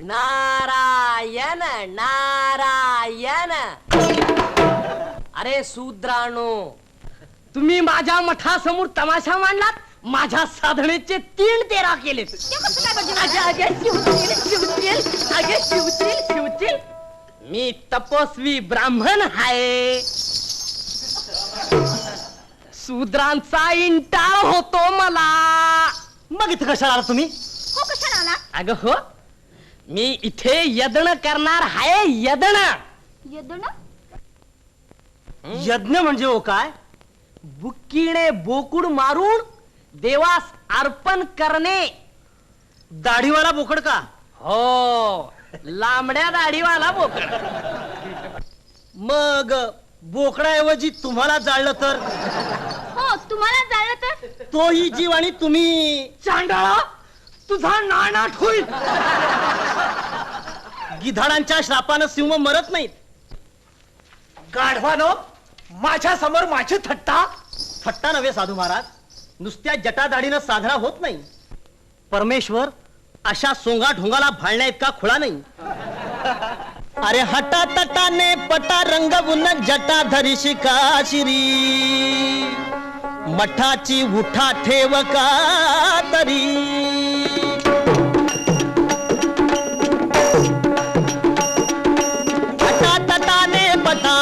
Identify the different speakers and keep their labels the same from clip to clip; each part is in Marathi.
Speaker 1: नारायण नारायण. अरे शूद्रानो, तुम्ही माझ्या मठासमोर तमाशा मांडलात, माझ्या साधनेचे 3 तेरा केलेत. शिवतील मी तपस्वी ब्राह्मण आहे. शूद्रांचा इंटाळ होतो मला.
Speaker 2: मग इथं कशाला आला तुम्ही?
Speaker 3: हो कशाला आला?
Speaker 1: अगं हो, मी इथे यज्ञ करणार आहे. यज्ञ
Speaker 2: यज्ञ म्हणजे हो काय?
Speaker 1: बुक्कीने बोकुड मारून देवास अर्पण करणे.
Speaker 2: दाढीवाला बोकड का?
Speaker 1: हो, लांबड्या दाढीवाला बोकड.
Speaker 2: मग बोकडाऐवजी तुम्हाला जाळलं तर?
Speaker 3: हो तुम्हाला जाळलं तर?
Speaker 2: तोही जीव आणि तुम्ही.
Speaker 1: चांडाळा, तुझा नानाट होईल.
Speaker 2: गिधाडांच्या श्रापानं सिंह मरत नाहीत.
Speaker 4: गाढवानो, माझ्या समोर माझी थट्टा.
Speaker 2: थट्टा नव्हे साधू महाराज, नुसत्या जटादाढीनं साधना होत नाही. परमेश्वर अशा सोंगा ढोंगाला भाळण्या इतका खुळा नाही. अरे हटा तटाने पटा रंगवून जटा धरी शिकाशिरी, मठाची उठा ठेव का तरी. हटा तटाने पटा,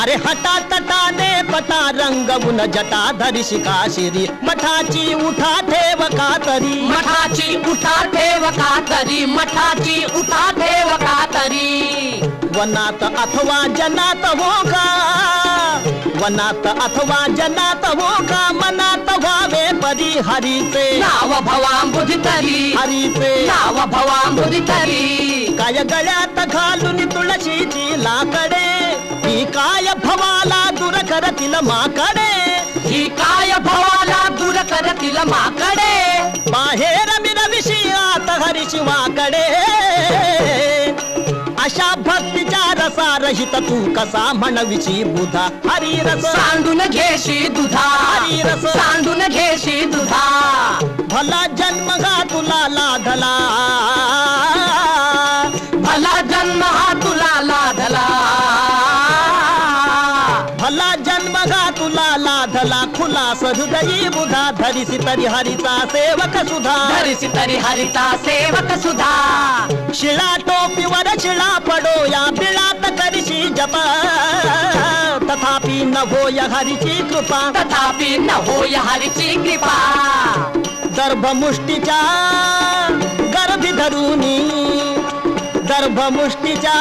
Speaker 2: अरे हटा तटाने पटा रंगवून जटा धरी शिकाशिरी, मठाची उठा ठेव का तरी.
Speaker 1: मठाची उठा ठेव का तरी, मठाची उठा ठेव का तरी.
Speaker 2: वनात अथवा जनात हो का, वनात अथवा जनात हो का, मनात व्हावे परी हरीचे
Speaker 1: नाव भवांबुधी तरी,
Speaker 2: हरीचे
Speaker 1: नाव भवांबुधी तरी.
Speaker 2: काय गळ्यात घालून तुळशीची लाकडे, ही काय भवाला दूर करतील माकडे.
Speaker 1: ही काय भवाला दूर करतील माकडे.
Speaker 2: बाहेर मिरविशी आत हरी शिवाकडे. अशा भक्तीच्या रसा रहित तू कसा म्हणविशी बुधा हरिरस.
Speaker 1: सांडून घेशी दुधा,
Speaker 2: हरिरस
Speaker 1: सांडून घेशी दुधा.
Speaker 2: भला जन्म गा तुला लाधला,
Speaker 1: भला जन्म हा तुला लाधला.
Speaker 2: भला जन्म गा तुला लाधला, खुलास हृदयी बुधा धरिसी तरी हरिचा सेवक सुधा.
Speaker 1: धरिसी तरी हरिता सेवक सुधा.
Speaker 2: शिळा टोपीवर शिळा पडो या बिळात करिशी जप, तथापि न होय हरीची कृपा.
Speaker 1: तथापि न होय हरीची कृपा.
Speaker 2: गर्भमुष्टीच्या गर्भी धरुनी, गर्भमुष्टीच्या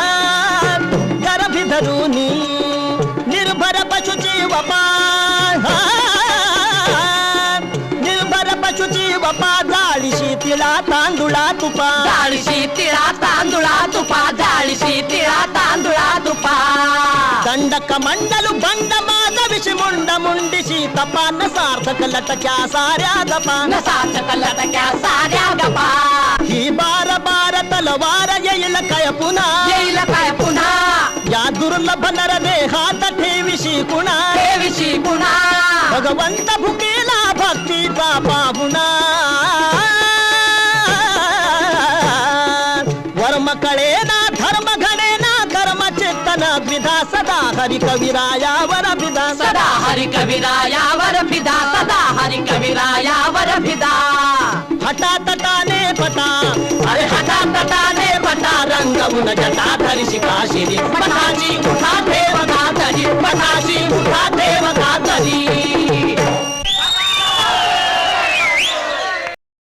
Speaker 2: गर्भी धरुनी, निर्भर पशुची वपा, निर्भर पशुची वपा. जाळीशी तिळा तांदुळा तुपा,
Speaker 1: जाळीशी तिळा तांदुळा तुपा, जाळीशी तिळा तांदुळा तुपा.
Speaker 2: दंडक मंडलू बंड माधविशी मुंड मुंडीशी तपा, न सार्थक लटक्या साऱ्या गपा.
Speaker 1: न सार्थक लटक्या साऱ्या गपा.
Speaker 2: ही बार बार तलवार येईल काय पुन्हा,
Speaker 1: येईल काय पुन्हा.
Speaker 2: या दुर्लभ नर देहात ठेविशी कुणा.
Speaker 1: देवीशी पुन्हा.
Speaker 2: भगवंत भुकेला भक्तीचा पाहुणा. वर्म कळे ना धर्म घडे ना, कर्म चेतन द्विधा सदा हरि कविरायावर भिदा.
Speaker 1: सदा हरि कविरायावर भिदा, सदा हरि कविरायावर भिदा.
Speaker 2: हटा तटाने पटा,
Speaker 1: अरे हटा तटाने पटा
Speaker 2: रंगवून जटा धरी शिकाशिरी, मठाची